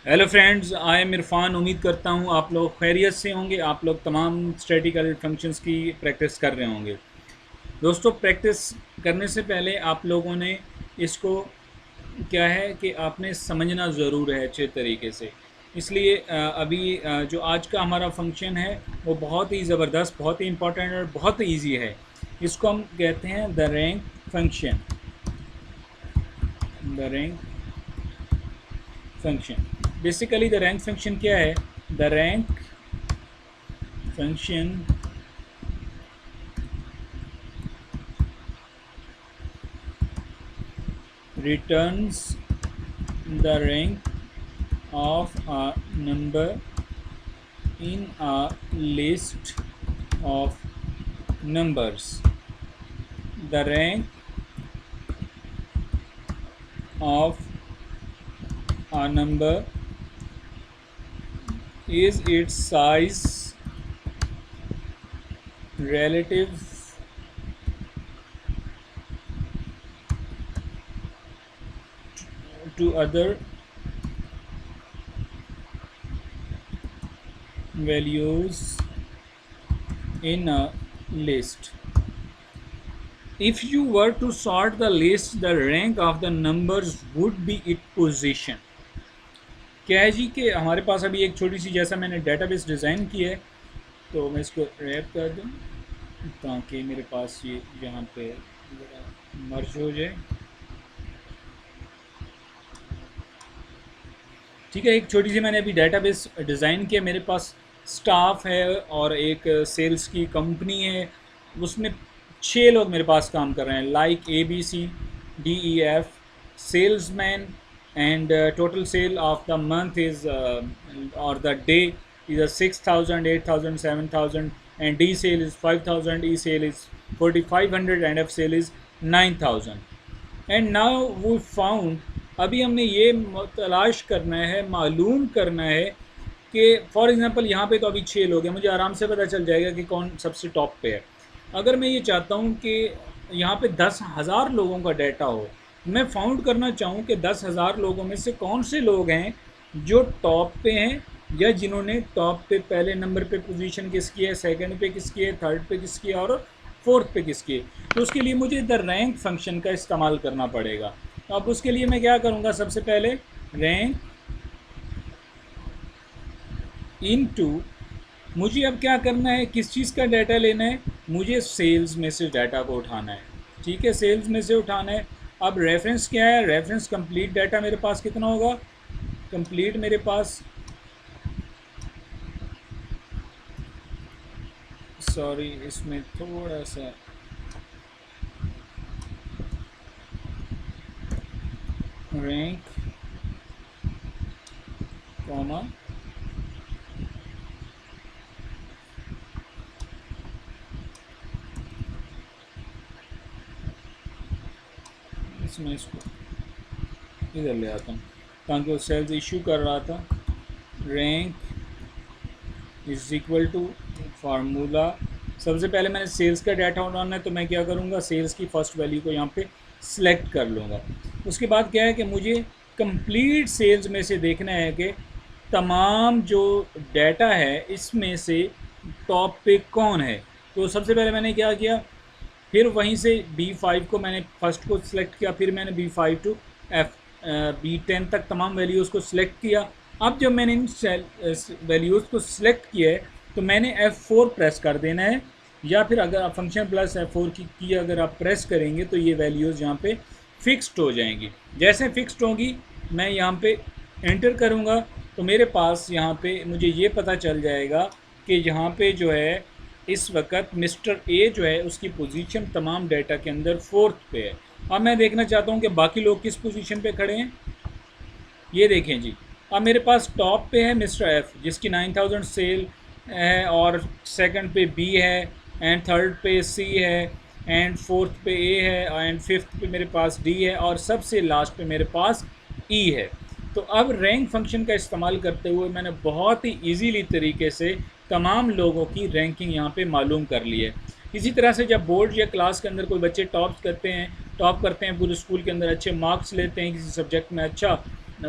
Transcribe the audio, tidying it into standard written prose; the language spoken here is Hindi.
Hello friends, I am Irfan. उम्मीद करता हूँ आप लोग खैरियत से होंगे। आप लोग तमाम स्टैटिकल फंक्शंस की प्रैक्टिस कर रहे होंगे। दोस्तों, प्रैक्टिस करने से पहले आप लोगों ने इसको क्या है कि आपने समझना ज़रूर है अच्छे तरीके से। इसलिए अभी जो आज का हमारा फंक्शन है वो बहुत ही ज़बरदस्त, बहुत ही इम्पोर्टेंट और बहुत ही ईजी है। इसको हम कहते हैं the rank function. The rank function basically the rank function क्या है? The rank function returns the rank of a number in a list of numbers. The rank of a number is its size relative to other values in a list. If you were to sort the list, the rank of the numbers would be its position. क्या है जी कि हमारे पास अभी एक छोटी सी, जैसा मैंने डेटाबेस डिज़ाइन की है, तो मैं इसको रैप कर दूँ ताकि मेरे पास ये यहाँ पे मर्ज हो जाए। ठीक है, एक छोटी सी मैंने अभी डेटाबेस डिज़ाइन किया। मेरे पास स्टाफ है और एक सेल्स की कंपनी है, उसमें 6 लोग मेरे पास काम कर रहे हैं, like ABCDEF salesman, and total sale of the month is or the day is a 6,000, 8,000, 7,000, and D sale is 5,000, E sale is 4,500, and F sale is 9,000. And now वो फाउंड, अभी हमने ये तलाश करना है, मालूम करना है कि फॉर एग्ज़ाम्पल यहाँ पे तो अभी 6 लोग हैं, मुझे आराम से पता चल जाएगा कि कौन सबसे टॉप पे है। अगर मैं ये चाहता हूँ कि यहाँ पे 10,000 लोगों का डाटा हो, मैं फाउंड करना चाहूँ कि 10,000 लोगों में से कौन से लोग हैं जो टॉप पे हैं, या जिन्होंने टॉप पे पहले नंबर पे पोजीशन किसकी है, सेकंड पे किसकी है, थर्ड पे किसकी है और फोर्थ पे किसकी है। तो उसके लिए मुझे द रैंक फंक्शन का इस्तेमाल करना पड़ेगा। तो अब उसके लिए मैं क्या करूँगा, सबसे पहले रैंक इनटू, मुझे अब क्या करना है, किस चीज़ का डाटा लेना है, मुझे सेल्स में से डाटा को उठाना है। ठीक है, सेल्स में से उठाना है। अब रेफरेंस क्या है, रेफरेंस कंप्लीट डाटा मेरे पास कितना होगा, कंप्लीट मेरे पास, सॉरी इसमें थोड़ा सा रैंक कॉमा इसमें इसको इधर ले आता हूँ ताकि वो सेल्स इशू कर रहा था। Rank is equal to formula, सबसे पहले मैंने सेल्स का डाटा उठाना है, तो मैं क्या करूँगा, सेल्स की फ़र्स्ट वैल्यू को यहाँ पे सिलेक्ट कर लूँगा। उसके बाद क्या है कि मुझे कंप्लीट सेल्स में से देखना है कि तमाम जो डाटा है इसमें से टॉप पे कौन है। तो सबसे पहले मैंने क्या किया, फिर वहीं से B5 को मैंने फर्स्ट को सिलेक्ट किया, फिर मैंने B5 टू B10 तक तमाम वैल्यूज़ को सिलेक्ट किया। अब जब मैंने इन वैल्यूज़ को सिलेक्ट किया है तो मैंने F4 प्रेस कर देना है, या फिर अगर आप फंक्शन प्लस F4 की अगर आप प्रेस करेंगे तो ये वैल्यूज़ यहाँ पे फिक्स्ड हो जाएंगी। जैसे फिक्स्ड होगी मैं यहाँ पे एंटर करूँगा तो मेरे पास यहाँ पे मुझे ये पता चल जाएगा कि यहाँ पे जो है इस वक्त मिस्टर ए जो है उसकी पोजीशन तमाम डाटा के अंदर फोर्थ पे है। अब मैं देखना चाहता हूँ कि बाकी लोग किस पोजीशन पे खड़े हैं। ये देखें जी, अब मेरे पास टॉप पे है मिस्टर एफ जिसकी 9,000 सेल है, और सेकंड पे बी है, एंड थर्ड पे सी है, एंड फोर्थ पे ए है, एंड फिफ्थ पे मेरे पास डी है, और सबसे लास्ट पे मेरे पास ई है। तो अब रैंक फंक्शन का इस्तेमाल करते हुए मैंने बहुत ही इजीली तरीके से तमाम लोगों की रैंकिंग यहाँ पे मालूम कर ली है। इसी तरह से जब बोर्ड या क्लास के अंदर कोई बच्चे टॉप करते हैं पूरे स्कूल के अंदर अच्छे मार्क्स लेते हैं, किसी सब्जेक्ट में अच्छा